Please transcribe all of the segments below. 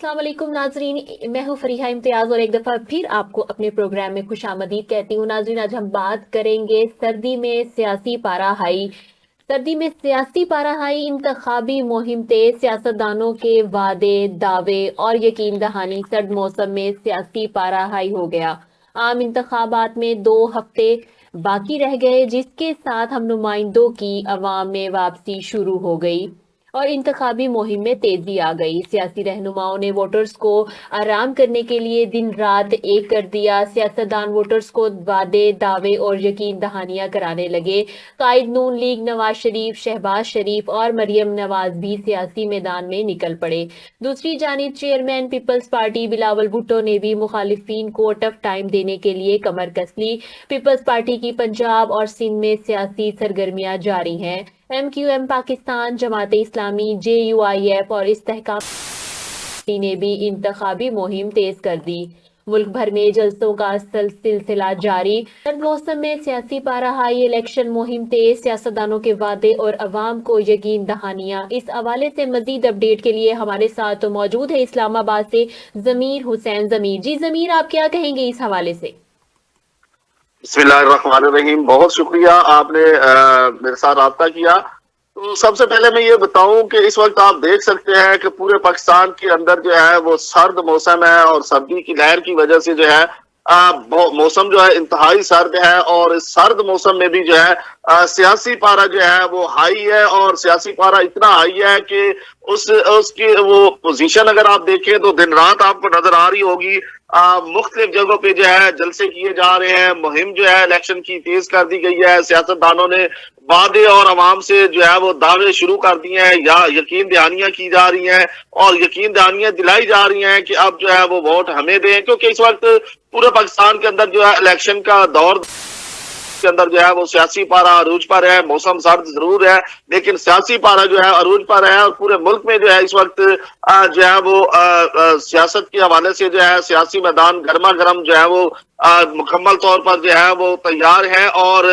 अस्सलाम वालेकुम नाजरीन, मैं हूँ फरीहा इम्तियाज और एक दफ़ा फिर आपको अपने प्रोग्राम में खुशामदीद कहती हूँ। नाजरीन, आज हम बात करेंगे सर्दी में सियासी पारा हाई। सर्दी में सियासी पारा हाई, इंतखाबी मुहिम तेज, सियासतदानों के वादे दावे और यकीन दहानी। सर्द मौसम में सियासी पारा हाई हो गया। आम इंतखाबात में 2 हफ्ते बाकी रह गए, जिसके साथ हम नुमाइंदों की अवाम में वापसी शुरू हो गई और इंतखाबी मुहिम में तेजी आ गई। सियासी रहनुमाओं ने वोटर्स को आराम करने के लिए दिन रात एक कर दिया। सियासतदान वोटर्स को वादे दावे और यकीन दहानियां कराने लगे। कायद नून लीग नवाज शरीफ, शहबाज शरीफ और मरियम नवाज भी सियासी मैदान में निकल पड़े। दूसरी जानिब चेयरमैन पीपल्स पार्टी बिलावल भुट्टो ने भी मुखालिफिन को टफ टाइम देने के लिए कमर कस ली। पीपल्स पार्टी की पंजाब और सिंध में सियासी सरगर्मियां जारी हैं। MQM पाकिस्तान, जमात इस्लामी, JUIF और इस्तेहकाम ने भी इंतखाबी मुहिम तेज कर दी। मुल्क भर में जलसों का सिलसिला जारी। सर्द मौसम में सियासी पारा हाई, इलेक्शन मुहिम तेज, सियासतदानों के वादे और अवाम को यकीन दहानियां। इस हवाले से मजीद अपडेट के लिए हमारे साथ मौजूद है इस्लामाबाद से जमीर हुसैन। जमीर जी, जमीर आप क्या कहेंगे इस हवाले से? बिस्मिल्लाहिर्रहमानिर्रहीम। बहुत शुक्रिया, आपने मेरे साथ राब्ता किया। तो सबसे पहले मैं ये बताऊं कि इस वक्त आप देख सकते हैं कि पूरे पाकिस्तान के अंदर जो है वो सर्द मौसम है और सर्दी की लहर की वजह से जो है मौसम जो है इंतहाई सर्द है। और इस सर्द मौसम में भी जो है सियासी पारा जो है वो हाई है। और सियासी पारा इतना हाई है कि उसकी वो पोजीशन अगर आप देखें तो दिन रात आपको नजर आ रही होगी। मुख्तलिफ जगहों पे जो है जलसे किए जा रहे हैं। मुहिम जो है इलेक्शन की तेज कर दी गई है। सियासतदानों ने वादे और अवाम से जो है वो दावे शुरू कर दिए हैं या यकीन दहानियां की जा रही हैं और यकीन दहानियां दिलाई जा रही हैं कि अब जो है वो वोट हमें दें। क्योंकि इस वक्त पूरे पाकिस्तान के अंदर जो है इलेक्शन का दौर के अंदर जो है वो सियासी पारा अरूज पर है। मौसम सर्द जरूर है लेकिन सियासी पारा जो है अरूज पर है। और पूरे मुल्क में जो है इस वक्त जो है वो सियासत के हवाले से जो है सियासी मैदान गर्मा गर्म जो है वो मुकम्मल तौर पर जो है वो तैयार है। और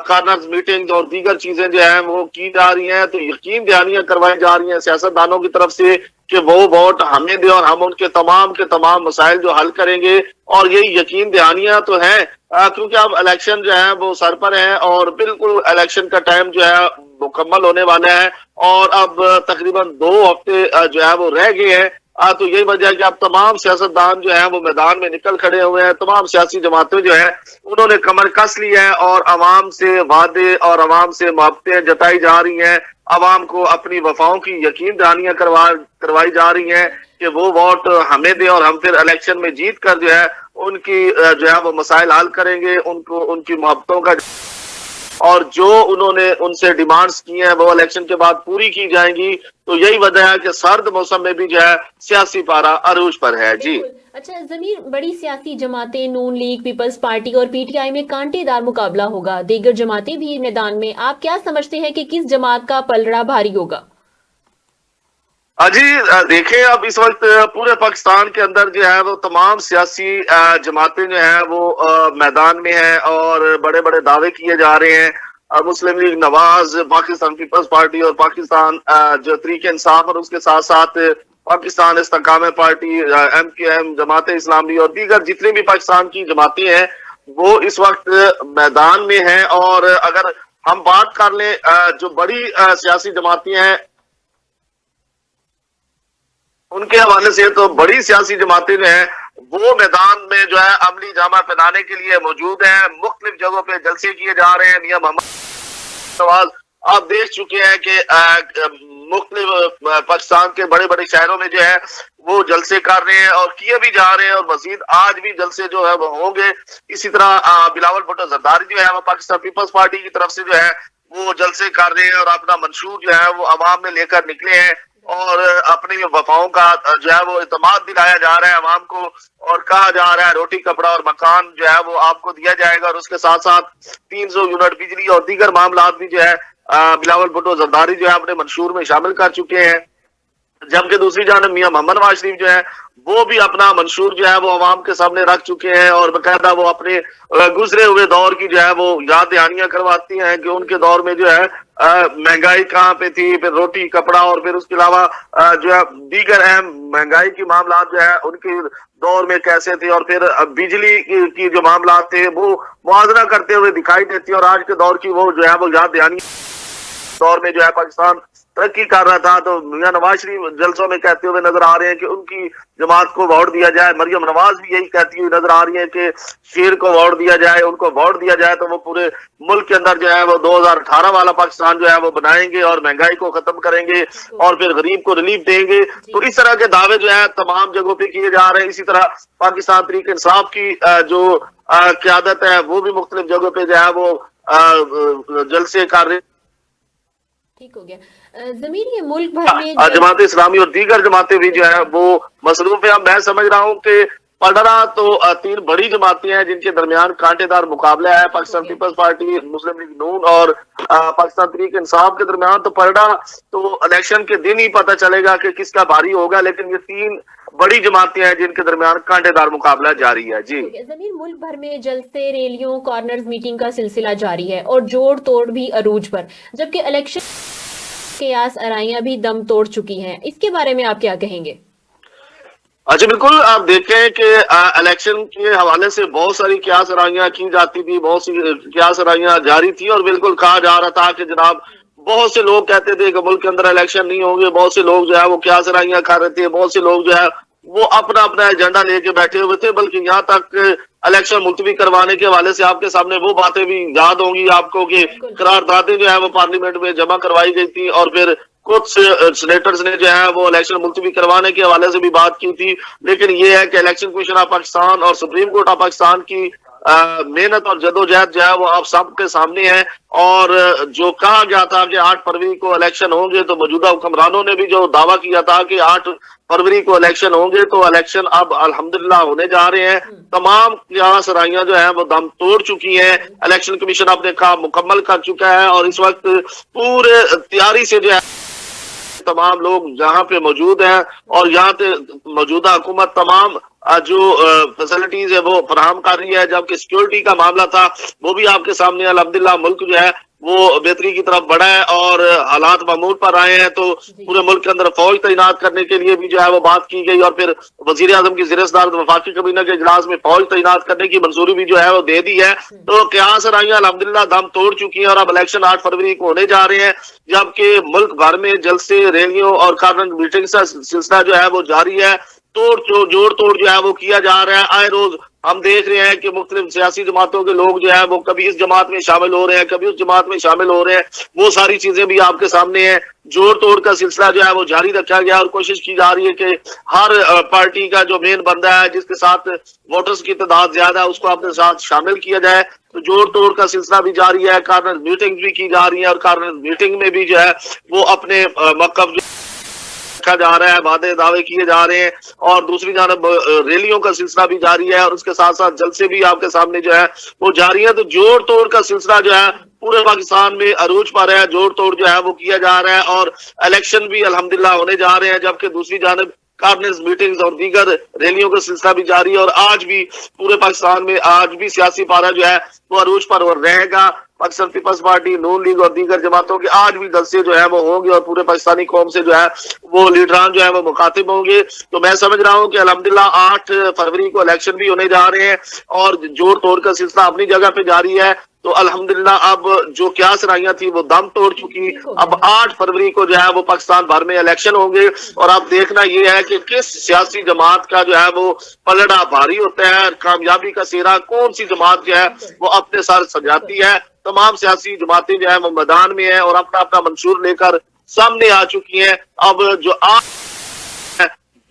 कार्नर्स मीटिंग और दीगर चीजें जो है वो की जा रही हैं। तो यकीन दहानियां करवाई जा रही हैं सियासतदानों की तरफ से कि वो वोट हमें दे और हम उनके तमाम के तमाम मसाइल जो हल करेंगे। और ये यकीन दहानियां तो है क्योंकि अब इलेक्शन जो है वो सर पर है और बिल्कुल इलेक्शन का टाइम जो है मुकम्मल होने वाला है। और अब तकरीबन 2 हफ्ते जो है वो रह गए हैं। तो यही वजह है कि अब तमाम सियासतदान जो है वो मैदान में निकल खड़े हुए हैं। तमाम सियासी जमातें जो है उन्होंने कमर कस ली है और अवाम से वादे और अवाम से मोहब्बतें जताई जा रही हैं। अवाम को अपनी वफाओं की यकीन दहानियां करवाई जा रही हैं कि वो वोट हमें दे और हम फिर इलेक्शन में जीत कर जो है उनकी जो है वो मसाइल हल करेंगे, उनको उनकी मोहब्बतों का और जो उन्होंने उनसे डिमांड्स की हैं वो इलेक्शन के बाद पूरी की जाएंगी। तो यही वजह है कि सर्द मौसम में भी जो है सियासी पारा अरूज पर है। जी अच्छा जमीर, बड़ी सियासी जमातें नून लीग, पीपल्स पार्टी और PTI में कांटेदार मुकाबला होगा। दीगर जमातें भी मैदान में। आप क्या समझते हैं कि किस जमात का पलड़ा भारी होगा? जी देखिए, अब इस वक्त पूरे पाकिस्तान के अंदर जो है वो तमाम सियासी जमातें जो है वो मैदान में है और बड़े बड़े दावे किए जा रहे हैं। Muslim League Nawaz, Pakistan Peoples Party और पाकिस्तान जो तहरीक इंसाफ और उसके साथ साथ पाकिस्तान इस्तेकाम पार्टी, MQM, जमात इस्लामी और दीगर जितनी भी पाकिस्तान की जमातें हैं वो इस वक्त मैदान में हैं। और अगर हम बात कर लें जो बड़ी सियासी जमातें हैं उनके हवाले से, तो बड़ी सियासी जमातें जो है वो मैदान में जो है अमली जामा पहनाने के लिए मौजूद हैं। मुख्तलिफ जगहों पे जलसे किए जा रहे हैं। मियां मोहम्मद नवाज आप देख चुके हैं कि मुख्तलिफ पाकिस्तान के बड़े बड़े शहरों में जो है वो जलसे कर रहे हैं और किए भी जा रहे हैं और मजीद आज भी जलसे जो है वो होंगे। इसी तरह बिलावल भुट्टो जरदारी जो है वो पाकिस्तान पीपल्स पार्टी की तरफ से जो है वो जलसे कर रहे हैं और अपना मंशूर जो है वो अवाम में लेकर निकले हैं और अपनी वफाओं का जो है वो इत्मीनान दिलाया जा रहा है अवाम को। और कहा जा रहा है रोटी कपड़ा और मकान जो है वो आपको दिया जाएगा और उसके साथ साथ 300 यूनिट बिजली और दीगर मामला भी जो है बिलावल भुट्टो जरदारी जो है अपने मंशूर में शामिल कर चुके हैं। जबकि दूसरी जानब मियां मोहम्मद नवाज शरीफ जो है वो भी अपना मंशूर जो है वो अवाम के सामने रख चुके हैं और बकायदा वो अपने गुजरे हुए दौर की जो है वो याद दहानियां करवाती हैं कि उनके दौर में जो है महंगाई कहाँ पे थी, फिर रोटी कपड़ा और फिर उसके अलावा जो है दीगर अहम महंगाई की मामला जो है उनके दौर में कैसे थे और फिर बिजली की जो मामला थे वो मुआवजा करते हुए दिखाई देती है। और आज के दौर की वो जो है वो याद दहानी दौर में जो है पाकिस्तान तरक्की कर रहा था, तो मियां नवाज शरीफ जलसों में कहते हुए नजर आ रहे हैं कि उनकी जमात को वोट दिया जाए। मरियम नवाज भी यही कहती हुई नजर आ रही है कि शेर को वोट दिया जाए, उनको वोट दिया जाए तो वो पूरे मुल्क के अंदर जो है वो 2018 वाला पाकिस्तान जो है वो बनाएंगे और महंगाई को खत्म करेंगे और फिर गरीब को रिलीफ देंगे। तो इस तरह के दावे जो है तमाम जगहों पे किए जा रहे हैं। इसी तरह पाकिस्तान तहरीक इंसाफ की जो क्यादत है वो भी मुख्तलिफ जगहों पे जो है वो जलसे कर रही। ठीक हो गया जमीर, ये मुल्क भर में जमात इस्लामी और दीगर जमातें भी जो है वो मसरूफ है। मैं समझ रहा हूँ कि पलड़ा तो तीन बड़ी जमातें हैं जिनके दरमियान कांटेदार मुकाबला है, पाकिस्तान पीपल्स पार्टी, मुस्लिम लीग नून और पाकिस्तान तहरीक इंसाफ के दरमियान। तो पलड़ा तो इलेक्शन के दिन ही पता चलेगा कि किसका भारी होगा, लेकिन ये तीन बड़ी जमातें हैं जिनके दरमियान कांटेदार मुकाबला जारी है। जी जमीर, मुल्क भर में जलसे, रैलियों, कॉर्नर्स मीटिंग का सिलसिला जारी है और जोड़ तोड़ भी अरूज पर, जबकि इलेक्शन के आस आराइयां भी दम तोड़ चुकी हैं। इसके बारे में आप क्या कहेंगे? अच्छा, बिल्कुल आप देखें कि इलेक्शन के हवाले से बहुत सारी क्यास आराइयां की जाती थी, बहुत सी क्यास आराइयां जारी थी और बिल्कुल कहा जा रहा था कि जनाब बहुत से लोग कहते थे कि मुल्क के अंदर इलेक्शन नहीं होंगे, बहुत से लोग जो है वो क्यास आराइयां कर रहे थे, बहुत से लोग जो है वो अपना अपना एजेंडा लेके बैठे हुए थे। बल्कि यहाँ तक इलेक्शन मुलतवी करवाने के हवाले से आपके सामने वो बातें भी याद होंगी आपको कि करारदादें जो है वो पार्लियामेंट में जमा करवाई गई थी और फिर कुछ सेनेटर्स ने जो है वो इलेक्शन मुलतवी करवाने के हवाले से भी बात की थी। लेकिन ये है कि इलेक्शन कमीशन ऑफ पाकिस्तान और सुप्रीम कोर्ट ऑफ पाकिस्तान की मेहनत और जदोजहद जो है वो आप सबके सामने है। और जो कहा गया था कि 8 फरवरी को इलेक्शन होंगे, तो मौजूदा हुक्मरानों ने भी जो दावा किया था कि 8 फरवरी को इलेक्शन होंगे, तो इलेक्शन अब अल्हम्दुलिल्लाह होने जा रहे हैं। तमाम सराइयां जो है वो दम तोड़ चुकी हैं, इलेक्शन कमीशन अपने काम मुकम्मल कर चुका है और इस वक्त पूरे तैयारी से जो है तमाम लोग यहाँ पे मौजूद हैं और यहाँ पे मौजूदा हुकूमत तमाम जो फैसिलिटीज है वो फराहम कर रही है। जबकि सिक्योरिटी का मामला था वो भी आपके सामने अल्हम्दुलिल्लाह मुल्क जो है वो बेहतरी की तरफ बढ़ा है और हालात मामूल पर आए हैं। तो पूरे मुल्क के अंदर फौज तैनात करने के लिए भी जो है वो बात की गई और फिर वजीर आजम की ज़ेर सदारत वफाकी कैबिनेट के इजलास में फौज तैनात करने की मंजूरी भी जो है वो दे दी है। तो क्यास आराइयां अल्हम्दुलिल्लाह दम तोड़ चुकी है और अब इलेक्शन 8 फरवरी को होने जा रहे हैं, जबकि मुल्क भर में जलसे, रैलियों और कॉर्नर मीटिंग का सिलसिला जो है वो जारी है। जोड़ तोड़ जो है वो किया जा रहा है। आए रोज हम देख रहे हैं कि मुख्तलिफ सियासी जमातों के लोग जो है वो कभी इस जमात में शामिल हो रहे हैं, कभी उस जमात में शामिल हो रहे हैं। वो सारी चीजें भी आपके सामने हैं। जोड़ तोड़ का सिलसिला जो है वो जारी रखा गया और कोशिश की जा रही है कि हर पार्टी का जो मेन बंदा है जिसके साथ वोटर्स की तादाद ज्यादा है उसको अपने साथ शामिल किया जाए। तो जोड़ तोड़ का सिलसिला भी जारी है, कॉर्नर मीटिंग भी की जा रही है और कॉर्नर मीटिंग में भी जो है वो अपने मकसद रखा जा रहा है, वादे दावे किए जा रहे हैं और दूसरी जानब रैलियों का सिलसिला भी जारी है और उसके साथ साथ जलसे भी आपके सामने जो है वो जारी है। तो जोड़ तोड़ का सिलसिला जो है पूरे पाकिस्तान में अरूज पर है, जोड़ तोड़ जो है वो किया जा रहा है और इलेक्शन भी अल्हम्दुलिल्लाह होने जा रहे हैं। जबकि दूसरी जानब कॉर्नर्स मीटिंग्स और दीगर रैलियों का सिलसिला भी जारी है और आज भी पूरे पाकिस्तान में आज भी सियासी पारा जो है वो अरूज पर रहेगा। पाकिस्तान पीपल्स पार्टी, नून लीग और दीगर जमातों के आज भी जलसे जो है वो होंगे और पूरे पाकिस्तानी कौम से जो है वो लीडरान जो है वो मुखातिब होंगे। तो मैं समझ रहा हूँ कि अल्हम्दुलिल्लाह 8 फरवरी को इलेक्शन भी होने जा रहे हैं और जोड़ तोड़ का सिलसिला अपनी जगह पे जारी है। तो अल्हम्दुलिल्लाह अब जो क्यास आराइयां थी वो दम तोड़ चुकी। अब 8 फरवरी को जो है वो पाकिस्तान भर में इलेक्शन होंगे और अब देखना ये है कि किस सियासी जमात का जो है वो पलड़ा भारी होता है, कामयाबी का सेहरा कौन सी जमात जो है वो अपने सर सजाती है। तमाम सियासी जमातें जो है वो मैदान में है और अपना अपना मंशूर लेकर सामने आ चुकी हैं। अब जो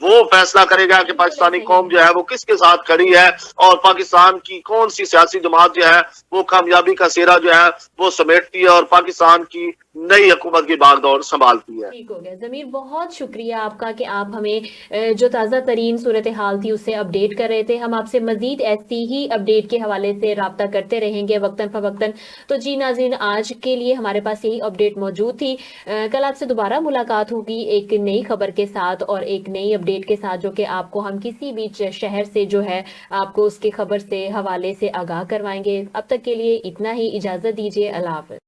वो फैसला करेगा कि पाकिस्तानी कौम जो है वो किसके साथ खड़ी है और पाकिस्तान की कौन सी सियासी जमात जो है वो कामयाबी का सेहरा जो है वो समेटती है और पाकिस्तान की नई हुकूमत की बागडोर संभालती है। ठीक हो गया जमीर, बहुत शुक्रिया आपका कि आप हमें जो ताज़ा तरीन सूरत हाल थी उससे अपडेट कर रहे थे। हम आपसे मजीद ऐसी ही अपडेट के हवाले से राब्ता करते रहेंगे वक्तन फवक्तन। तो जी नाज़रीन, आज के लिए हमारे पास यही अपडेट मौजूद थी। कल आपसे दोबारा मुलाकात होगी एक नई खबर के साथ और एक नई अपडेट के साथ, जो कि आपको हम किसी भी शहर से जो है आपको उसके खबर से हवाले से आगाह करवाएंगे। अब तक के लिए इतना ही, इजाज़त दीजिए, अल्लाह हाफ़िज़।